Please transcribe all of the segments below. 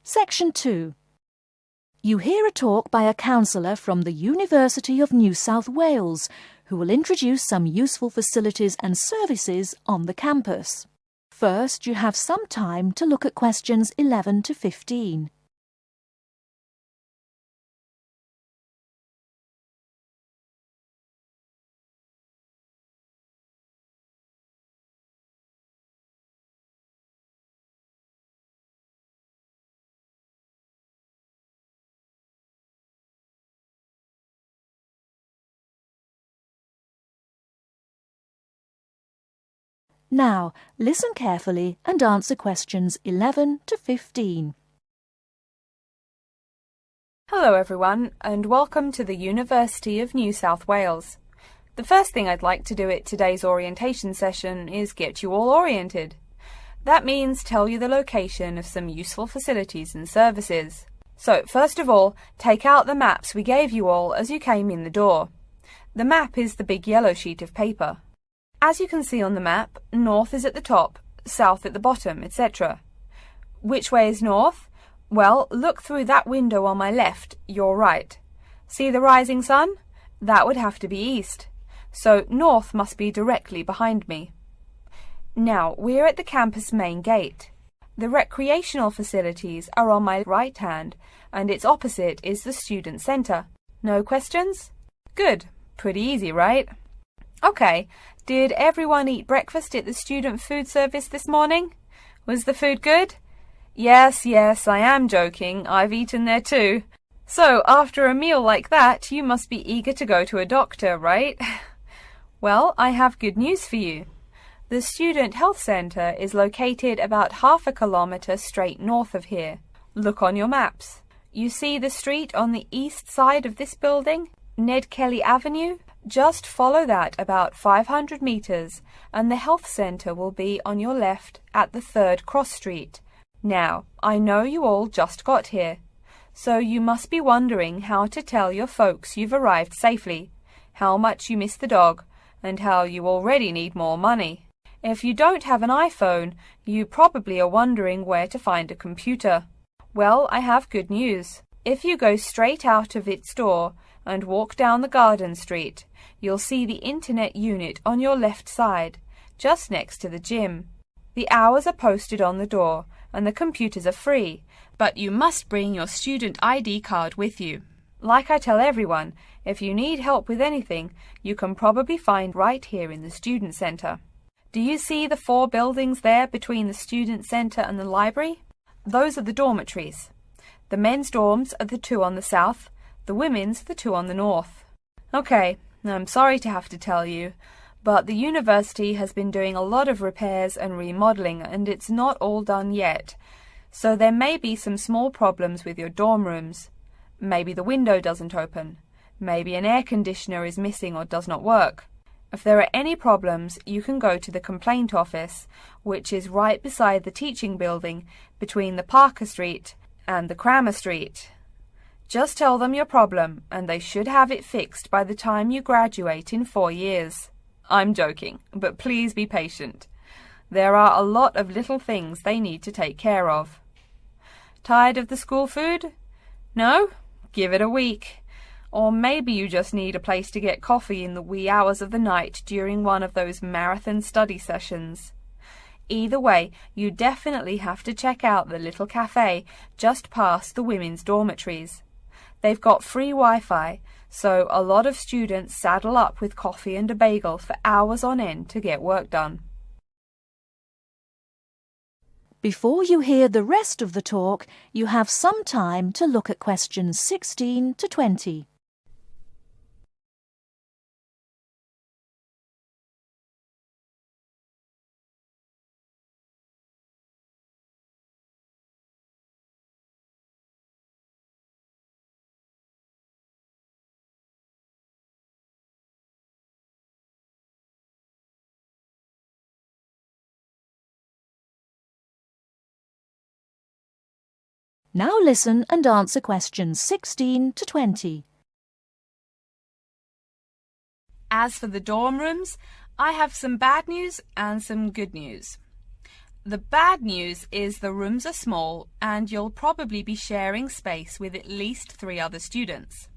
Section 2. You hear a talk by a counsellor from the University of New South Wales who will introduce some useful facilities and services on the campus. First, you have some time to look at questions 11 to 15. Now, listen carefully and answer questions 11 to 15. Hello everyone, and welcome to the University of New South Wales. The first thing I'd like to do at today's orientation session is get you all oriented. That means tell you the location of some useful facilities and services. So, first of all, take out the maps we gave you all as you came in the door. The map is the big yellow sheet of paper. As you can see on the map, north is at the top, south at the bottom, etc. Which way is north? Well, look through that window on my left, your right. See the rising sun? That would have to be east. So north must be directly behind me. Now, we're at the campus main gate. The recreational facilities are on my right hand, and its opposite is the student centre. No questions? Good. Pretty easy, right? Okay, did everyone eat breakfast at the student food service this morning? Was the food good? Yes, I am joking. I've eaten there too. So, after a meal like that, you must be eager to go to a doctor, right? Well, I have good news for you. The Student Health Centre is located about half a kilometre straight north of here. Look on your maps. You see the street on the east side of this building? Ned Kelly Avenue? Just follow that about 500 metres and the health centre will be on your left at the 3rd cross street. Now, I know you all just got here, so you must be wondering how to tell your folks you've arrived safely, how much you miss the dog, and how you already need more money. If you don't have an iPhone, you probably are wondering where to find a computer. Well, I have good news. If you go straight out of its door and walk down the garden street, you'll see the internet unit on your left side, just next to the gym. The hours are posted on the door and the computers are free, but you must bring your student ID card with you. Like I tell everyone, if you need help with anything, you can probably find right here in the student centre. Do you see the 4 buildings there between the student centre and the library? Those are the dormitories. The men's dorms are the 2 on the south, the women's the 2 on the north. Okay, I'm sorry to have to tell you, but the university has been doing a lot of repairs and remodelling and it's not all done yet. So there may be some small problems with your dorm rooms. Maybe the window doesn't open. Maybe an air conditioner is missing or does not work. If there are any problems, you can go to the complaint office, which is right beside the teaching building between the Parker Street and the Crammer Street. Just tell them your problem and they should have it fixed by the time you graduate in 4 years. I'm joking, but please be patient. There are a lot of little things they need to take care of. Tired of the school food? No? Give it a week. Or maybe you just need a place to get coffee in the wee hours of the night during one of those marathon study sessions. Either way, you definitely have to check out the little cafe just past the women's dormitories. They've got free Wi-Fi, so a lot of students saddle up with coffee and a bagel for hours on end to get work done. Before you hear the rest of the talk, you have some time to look at questions 16 to 20. Now listen and answer questions 16 to 20. As for the dorm rooms, I have some bad news and some good news. The bad news is the rooms are small and you'll probably be sharing space with at least 3 other students.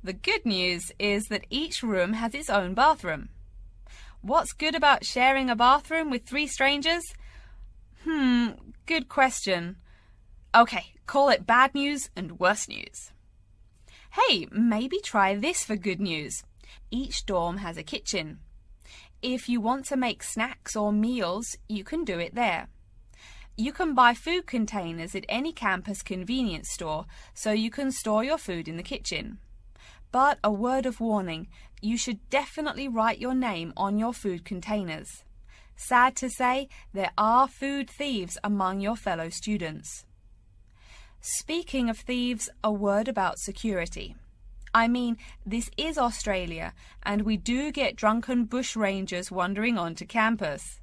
The good news is that each room has its own bathroom. What's good about sharing a bathroom with 3 strangers? Good question. Okay, call it bad news and worse news. Hey, maybe try this for good news. Each dorm has a kitchen. If you want to make snacks or meals, you can do it there. You can buy food containers at any campus convenience store, so you can store your food in the kitchen. But a word of warning, you should definitely write your name on your food containers. Sad to say, there are food thieves among your fellow students. Speaking of thieves, a word about security. I mean, this is Australia, and we do get drunken bush rangers wandering onto campus.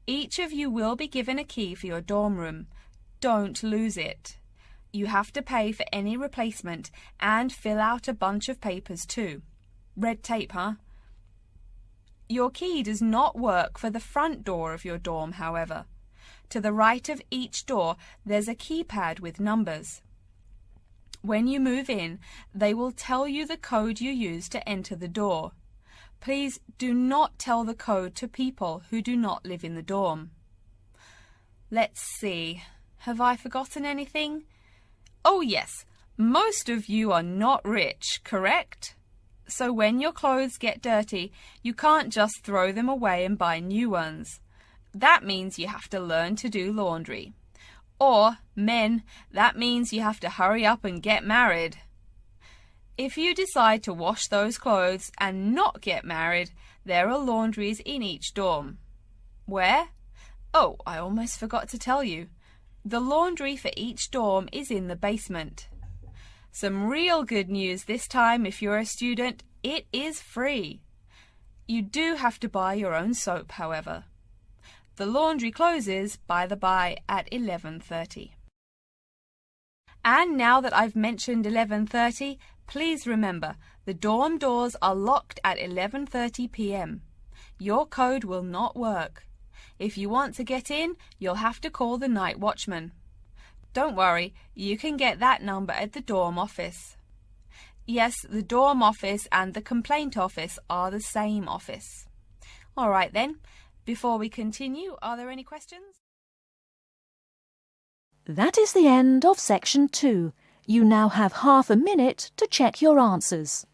Each of you will be given a key for your dorm room. Don't lose it. You have to pay for any replacement and fill out a bunch of papers too. Red tape, huh? Your key does not work for the front door of your dorm, however. To the right of each door, there's a keypad with numbers. When you move in, they will tell you the code you use to enter the door. Please do not tell the code to people who do not live in the dorm. Let's see. Have I forgotten anything? Oh yes, most of you are not rich, correct? So when your clothes get dirty, you can't just throw them away and buy new ones. That means you have to learn to do laundry. Or, men, that means you have to hurry up and get married. If you decide to wash those clothes and not get married, there are laundries in each dorm. Where? Oh, I almost forgot to tell you. The laundry for each dorm is in the basement. Some real good news this time if you're a student, it is free. You do have to buy your own soap, however. The laundry closes, by the by, at 11:30. And now that I've mentioned 11:30, please remember, the dorm doors are locked at 11:30 p.m. Your code will not work. If you want to get in, you'll have to call the night watchman. Don't worry, you can get that number at the dorm office. Yes, the dorm office and the complaint office are the same office. All right then, before we continue, are there any questions? That is the end of section 2. You now have half a minute to check your answers.